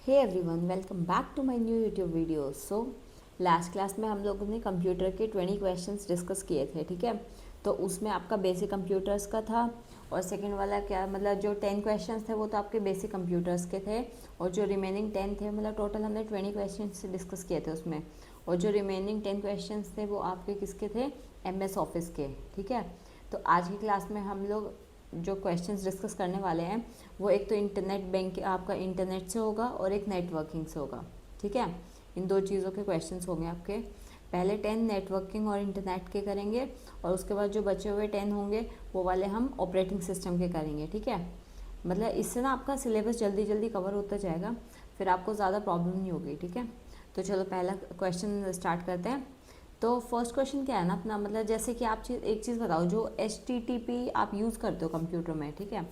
Hey everyone, welcome back to my new YouTube video. So last class में हम लोगों ने कंप्यूटर के 20 क्वेश्चंस डिस्कस किए थे, ठीक है। तो उसमें आपका बेसिक कंप्यूटर्स का था और सेकंड वाला क्या मतलब जो 10 क्वेश्चंस थे वो तो आपके बेसिक कंप्यूटर्स के थे और जो रिमेनिंग 10 थे मतलब टोटल हमने 20 क्वेश्चंस डिस्कस किए थे उसमें। और जो रिमेनिंग 10 क्वेश्चंस थे वो आपके किसके थे, MS ऑफिस के, ठीक है। तो आज की क्लास में हम लोग जो क्वेश्चंस डिस्कस करने वाले हैं वो एक तो इंटरनेट बैंक आपका इंटरनेट से होगा और एक नेटवर्किंग से होगा, ठीक है। इन दो चीज़ों के क्वेश्चंस होंगे आपके। पहले 10 नेटवर्किंग और इंटरनेट के करेंगे और उसके बाद जो बचे हुए 10 होंगे वो वाले हम ऑपरेटिंग सिस्टम के करेंगे, ठीक है। मतलब इससे ना आपका सिलेबस जल्दी जल्दी कवर होता जाएगा, फिर आपको ज़्यादा प्रॉब्लम नहीं होगी, ठीक है। तो चलो पहला क्वेश्चन स्टार्ट करते हैं। तो फर्स्ट क्वेश्चन क्या है ना अपना, मतलब जैसे कि आप एक चीज़ बताओ, जो HTTP आप यूज़ करते हो कंप्यूटर में, ठीक है,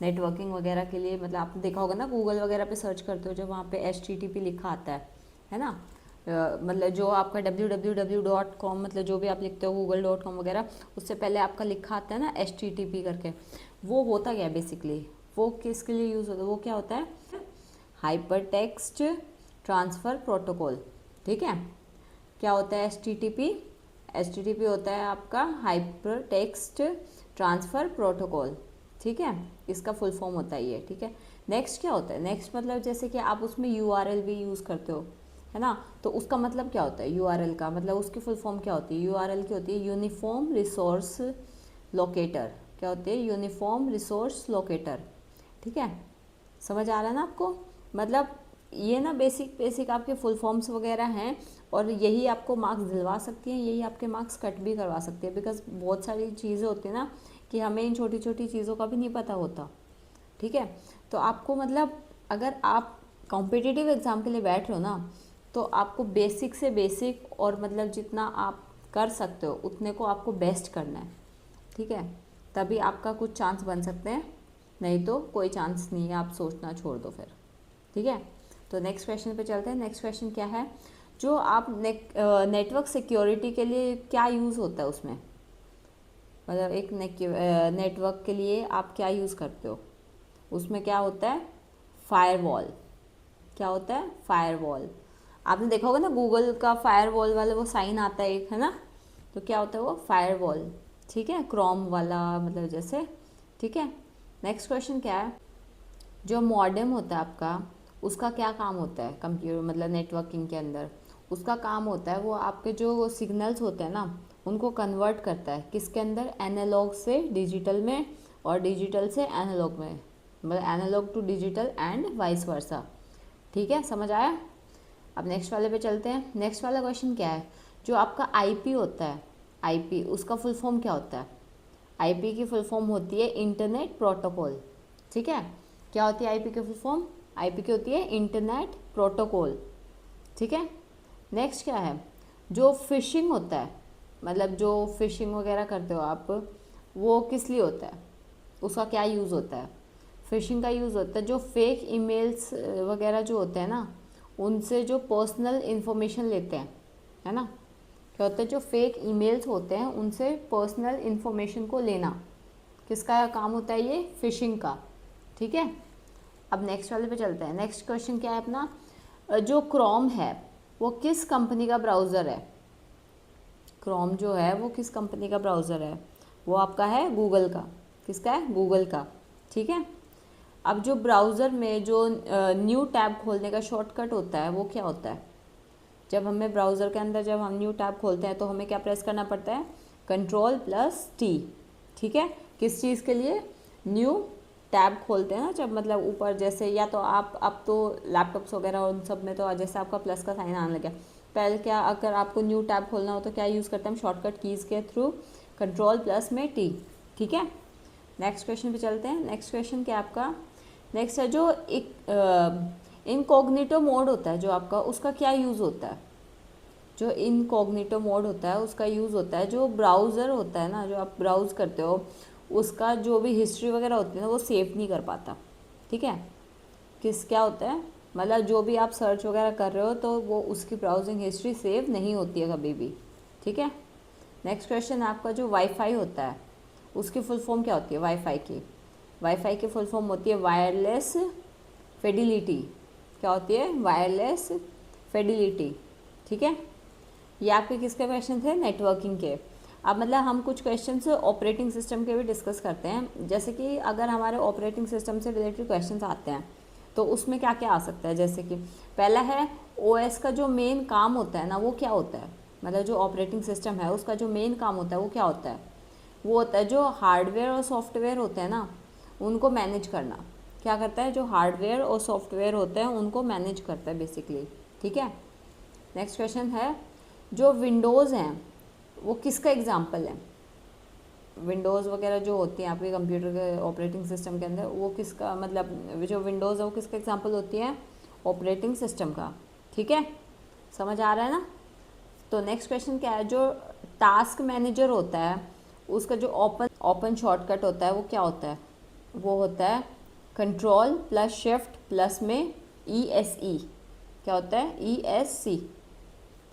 नेटवर्किंग वगैरह के लिए, मतलब आपने देखा होगा ना गूगल वगैरह पे सर्च करते हो जब वहाँ पे HTTP लिखा आता है ना। मतलब जो आपका www.com मतलब जो भी आप लिखते हो google.com वगैरह, उससे पहले आपका लिखा आता है ना HTTP करके। वो होता क्या है बेसिकली, वो किसके लिए यूज़ होता है, वो क्या होता है, हाइपर टेक्स्ट ट्रांसफ़र प्रोटोकॉल, ठीक है। क्या होता है HTTP होता है आपका हाइपर टेक्स्ट ट्रांसफ़र प्रोटोकॉल, ठीक है। इसका फुल फॉर्म होता है ये, ठीक है। नेक्स्ट क्या होता है, नेक्स्ट मतलब जैसे कि आप उसमें URL भी यूज़ करते हो, है ना। तो उसका मतलब क्या होता है URL का, मतलब उसकी फुल फॉर्म क्या होती है, URL की होती है यूनिफॉर्म रिसोर्स लोकेटर। क्या होती है, यूनिफॉर्म रिसोर्स लोकेटर, ठीक है। समझ आ रहा है ना आपको, मतलब ये ना बेसिक आपके फुल फॉर्म्स वगैरह हैं और यही आपको मार्क्स दिलवा सकती हैं, यही आपके मार्क्स कट भी करवा सकती है, बिकॉज बहुत सारी चीज़ें होती हैं ना कि हमें इन छोटी छोटी चीज़ों का भी नहीं पता होता, ठीक है। तो आपको मतलब अगर आप कॉम्पिटिटिव एग्ज़ाम के लिए बैठ रहे हो ना, तो आपको बेसिक से बेसिक और मतलब जितना आप कर सकते हो उतने को आपको बेस्ट करना है, ठीक है। तभी आपका कुछ चांस बन सकते हैं, नहीं तो कोई चांस नहीं है, आप सोचना छोड़ दो फिर, ठीक है। तो नेक्स्ट क्वेश्चन पे चलते हैं। नेक्स्ट क्वेश्चन क्या है, जो आप नेटवर्क सिक्योरिटी के लिए क्या यूज़ होता है उसमें, मतलब एक नेटवर्क के लिए आप क्या यूज़ करते हो, उसमें क्या होता है, फायरवॉल। क्या होता है, फायरवॉल। आपने देखा होगा ना गूगल का फायरवॉल वाला वो साइन आता है एक, है ना। तो क्या होता है वो फायरवॉल, ठीक है, क्रोम वाला मतलब जैसे, ठीक है। नेक्स्ट क्वेश्चन क्या है, जो मॉडेम होता है आपका, उसका क्या काम होता है कंप्यूटर मतलब नेटवर्किंग के अंदर, उसका काम होता है वो आपके जो सिग्नल्स होते हैं ना उनको कन्वर्ट करता है किसके अंदर, एनालॉग से डिजिटल में और डिजिटल से एनालॉग में, मतलब analog to digital and vice versa, ठीक है। समझ आया। अब नेक्स्ट वाले पे चलते हैं। नेक्स्ट वाला क्वेश्चन क्या है, जो आपका IP होता है, IP उसका फुल फॉर्म क्या होता है, IP की फुल फॉर्म होती है इंटरनेट प्रोटोकॉल, ठीक है। क्या होती है IP की फुल फॉर्म, IP की होती है इंटरनेट प्रोटोकॉल, ठीक है। नेक्स्ट क्या है, जो फिशिंग होता है, मतलब जो फिशिंग वगैरह करते हो आप, वो किस लिए होता है, उसका क्या यूज़ होता है। फिशिंग का यूज़ होता है जो फेक ईमेल्स वगैरह जो होते हैं ना, उनसे जो पर्सनल इन्फॉर्मेशन लेते हैं, है ना। क्या होता है, जो फेक ईमेल्स होते हैं उनसे पर्सनल इन्फॉर्मेशन को लेना, किसका काम होता है ये, फिशिंग का, ठीक है। अब नेक्स्ट वाले पे चलते हैं। नेक्स्ट क्वेश्चन क्या है अपना, जो क्रोम है वो किस कंपनी का ब्राउज़र है, क्रोम जो है वो किस कंपनी का ब्राउज़र है, वो आपका है गूगल का, किसका है, गूगल का, ठीक है। अब जो ब्राउज़र में जो न्यू टैब खोलने का शॉर्टकट होता है वो क्या होता है, जब हमें ब्राउज़र के अंदर जब हम न्यू टैब खोलते हैं तो हमें क्या प्रेस करना पड़ता है, Ctrl+T, ठीक है। किस चीज़ के लिए, न्यू टैब खोलते हैं ना जब, मतलब ऊपर जैसे, या तो आप अब तो लैपटॉप्स वगैरह उन सब में तो जैसे आपका प्लस का साइन आने लगा, पहले क्या अगर आपको न्यू टैब खोलना हो तो क्या यूज़ करते हैं हम, शॉर्टकट कीज़ के थ्रू Ctrl+T, ठीक है। नेक्स्ट क्वेश्चन पे चलते हैं। नेक्स्ट क्वेश्चन क्या आपका, नेक्स्ट है जो एक इनकॉग्निटो मोड होता है जो आपका, उसका क्या यूज़ होता है, जो इनकॉग्निटो मोड होता है उसका यूज़ होता है, जो ब्राउज़र होता है ना, जो आप ब्राउज़ करते हो उसका जो भी हिस्ट्री वगैरह होती है ना वो सेव नहीं कर पाता, ठीक है। किस क्या होता है, मतलब जो भी आप सर्च वगैरह कर रहे हो तो वो उसकी ब्राउजिंग हिस्ट्री सेव नहीं होती है कभी भी, ठीक है। नेक्स्ट क्वेश्चन आपका, जो वाईफाई होता है उसकी फुल फॉर्म क्या होती है, वाईफाई की, वाईफाई की फुल फॉर्म होती है वायरलेस फिडिलिटी, क्या होती है, वायरलेस फिडिलिटी। ठीक है, ये आपके किसके क्वेश्चन थे, नेटवर्किंग के। अब मतलब हम कुछ क्वेश्चंस ऑपरेटिंग सिस्टम के भी डिस्कस करते हैं, जैसे कि अगर हमारे ऑपरेटिंग सिस्टम से रिलेटेड क्वेश्चंस आते हैं तो उसमें क्या क्या आ सकता है। जैसे कि पहला है ओएस का जो मेन काम होता है ना, वो क्या होता है, मतलब जो ऑपरेटिंग सिस्टम है उसका जो मेन काम होता है वो क्या होता है, वो होता है जो हार्डवेयर और सॉफ्टवेयर होते हैं ना उनको मैनेज करना। क्या करता है, जो हार्डवेयर और सॉफ्टवेयर होते हैं उनको मैनेज करता है बेसिकली। ठीक है, नेक्स्ट क्वेश्चन है जो विंडोज़ हैं वो किसका एग्जाम्पल है। विंडोज़ वगैरह जो होती हैं आपके कंप्यूटर के ऑपरेटिंग सिस्टम के अंदर, वो किसका, मतलब जो विंडोज़ है वो किसका एग्जाम्पल होती है, ऑपरेटिंग सिस्टम का। ठीक है, समझ आ रहा है ना। तो नेक्स्ट क्वेश्चन क्या है, जो टास्क मैनेजर होता है उसका जो ओपन शॉर्टकट होता है वो क्या होता है, वो होता है कंट्रोल प्लस शिफ्ट प्लस में ESC। क्या होता है, ESC।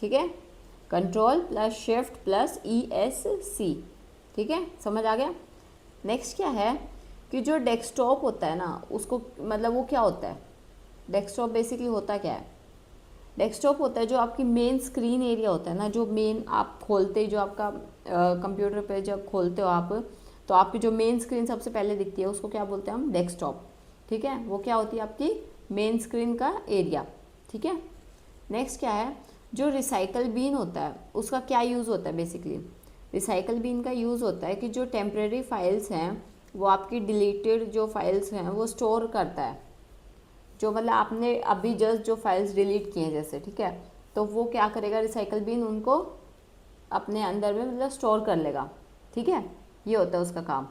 ठीक है, control plus shift plus ESC। ठीक है, समझ आ गया। नेक्स्ट क्या है कि जो डेस्कटॉप होता है ना उसको, मतलब वो क्या होता है, डेस्कटॉप बेसिकली होता क्या है, डेस्कटॉप होता है जो आपकी मेन स्क्रीन एरिया होता है ना, जो मेन आप खोलते ही जो आपका कंप्यूटर पे जब खोलते हो आप, तो आपकी जो मेन स्क्रीन सबसे पहले दिखती है उसको क्या बोलते हैं हम, डेस्कटॉप। ठीक है, वो क्या होती है आपकी मेन स्क्रीन का एरिया। ठीक है, नेक्स्ट क्या है, जो रिसाइकल बीन होता है उसका क्या यूज़ होता है बेसिकली। रिसाइकल बीन का यूज़ होता है कि जो टेम्प्रेरी फाइल्स हैं वो आपकी डिलीटेड जो फाइल्स हैं वो स्टोर करता है, जो मतलब आपने अभी जस्ट जो फाइल्स डिलीट किए हैं जैसे। ठीक है, तो वो क्या करेगा, रिसाइकल बीन उनको अपने अंदर में मतलब स्टोर कर लेगा। ठीक है, ये होता है उसका काम।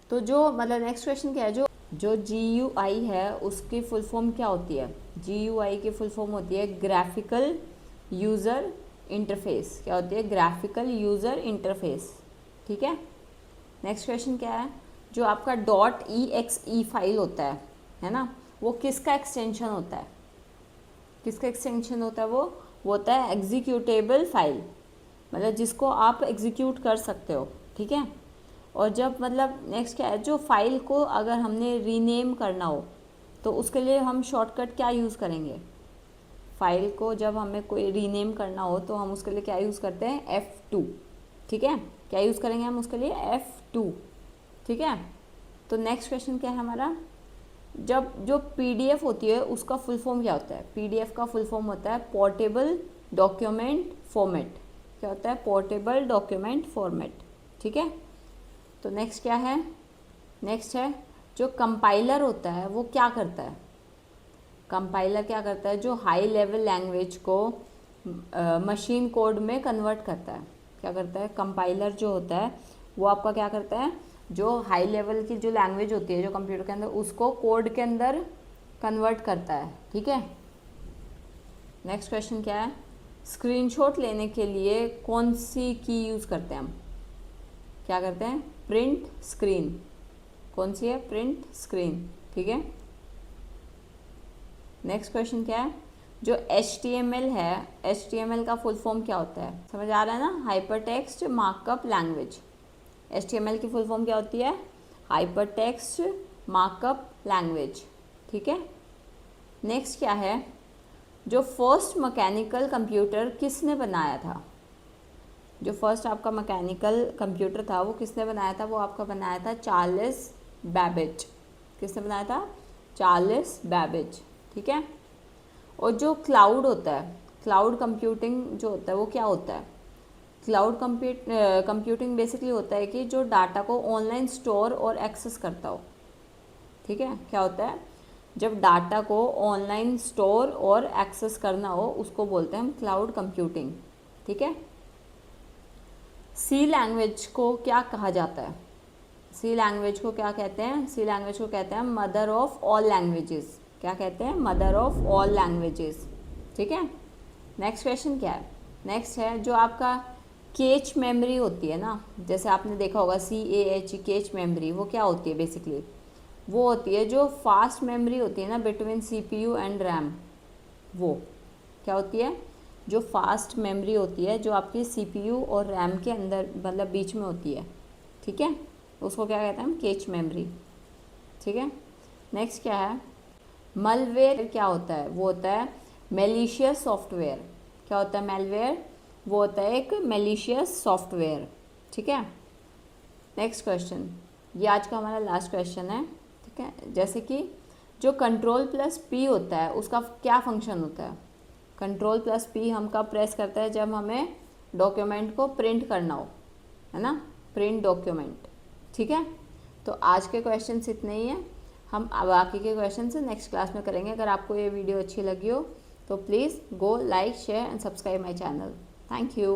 तो जो मतलब नेक्स्ट क्वेश्चन क्या है, जो GUI है उसकी फुल फॉर्म क्या होती है, GUI की फुल फॉर्म होती है ग्राफिकल यूज़र इंटरफेस। क्या होती है, ग्राफिकल यूज़र इंटरफेस। ठीक है, नेक्स्ट क्वेश्चन क्या है, जो आपका .exe फाइल होता है ना, वो किसका एक्सटेंशन होता है, किसका एक्सटेंशन होता है, वो होता है एग्जीक्यूटेबल फाइल, मतलब जिसको आप एग्जीक्यूट कर सकते हो। ठीक है, और जब मतलब नेक्स्ट क्या है, जो फाइल को अगर हमने रीनेम करना हो तो उसके लिए हम शॉर्टकट क्या यूज़ करेंगे, फाइल को जब हमें कोई रीनेम करना हो तो हम उसके लिए क्या यूज़ करते हैं, F2। ठीक है, क्या यूज़ करेंगे हम उसके लिए, F2। ठीक है, तो नेक्स्ट क्वेश्चन क्या है हमारा, जब जो PDF होती है उसका फुल फॉर्म क्या होता है, PDF का फुल फॉर्म होता है पोर्टेबल डॉक्यूमेंट फॉर्मेट। क्या होता है, पोर्टेबल डॉक्यूमेंट फॉर्मेट। ठीक है, तो नेक्स्ट क्या है, नेक्स्ट है जो कंपाइलर होता है वो क्या करता है, कंपाइलर क्या करता है, जो हाई लेवल लैंग्वेज को मशीन कोड में कन्वर्ट करता है। क्या करता है, कंपाइलर जो होता है वो आपका क्या करता है, जो हाई लेवल की जो लैंग्वेज होती है जो कंप्यूटर के अंदर उसको कोड के अंदर कन्वर्ट करता है। ठीक है, नेक्स्ट क्वेश्चन क्या है, स्क्रीनशॉट लेने के लिए कौन सी की यूज़ करते हैं हम, क्या करते हैं, प्रिंट स्क्रीन। कौन सी है, प्रिंट स्क्रीन। ठीक है, नेक्स्ट क्वेश्चन क्या है, जो HTML है, HTML का फुल फॉर्म क्या होता है, समझ आ रहा है ना, hyper text markup language. HTML की फुल फॉर्म क्या होती है, हाइपर टेक्स्ट मार्कअप लैंग्वेज। ठीक है, नेक्स्ट क्या है, जो फर्स्ट मैकेनिकल कंप्यूटर किसने बनाया था, जो फर्स्ट आपका मैकेनिकल कंप्यूटर था वो किसने बनाया था, वो आपका बनाया था चार्ल्स बैबेज। किसने बनाया था, चार्ल्स बैबेज। ठीक है, और जो क्लाउड होता है, क्लाउड कंप्यूटिंग जो होता है वो क्या होता है, क्लाउड कंप्यूटिंग बेसिकली होता है कि जो डाटा को ऑनलाइन स्टोर और एक्सेस करता हो। ठीक है, क्या होता है, जब डाटा को ऑनलाइन स्टोर और एक्सेस करना हो उसको बोलते हैं हम क्लाउड कंप्यूटिंग। ठीक है, सी लैंग्वेज को क्या कहा जाता है, सी लैंग्वेज को क्या कहते हैं, सी लैंग्वेज को कहते हैं मदर ऑफ ऑल लैंग्वेजेस। क्या कहते हैं, मदर ऑफ ऑल लैंग्वेजेस। ठीक है, नेक्स्ट क्वेश्चन क्या है, नेक्स्ट है जो आपका कैच मेमोरी होती है ना, जैसे आपने देखा होगा CAH कैच मेमोरी, वो क्या होती है बेसिकली, वो होती है जो फास्ट मेमोरी होती है ना बिटवीन CPU एंड रैम। वो क्या होती है, जो फास्ट मेमोरी होती है जो आपकी CPU और रैम के अंदर मतलब बीच में होती है। ठीक है, उसको क्या कहते हैं हम, कैच मेमोरी। ठीक है, नेक्स्ट क्या है, मलवेयर क्या होता है? वो होता है मेलिशियस सॉफ्टवेयर। क्या होता है मेलवेयर? वो होता है एक मेलिशियस सॉफ्टवेयर। ठीक है, नेक्स्ट क्वेश्चन, ये आज का हमारा लास्ट क्वेश्चन है। ठीक है, जैसे कि जो कंट्रोल प्लस पी होता है उसका क्या फंक्शन होता है? कंट्रोल प्लस पी हम कब प्रेस करते हैं? जब हमें डॉक्यूमेंट को प्रिंट करना हो, है ना, प्रिंट डॉक्यूमेंट। ठीक है, तो आज के क्वेश्चंस इतने ही हैं, हम बाकी के क्वेश्चन नेक्स्ट क्लास में करेंगे। अगर आपको ये वीडियो अच्छी लगी हो तो please go like share and subscribe my channel. Thank you.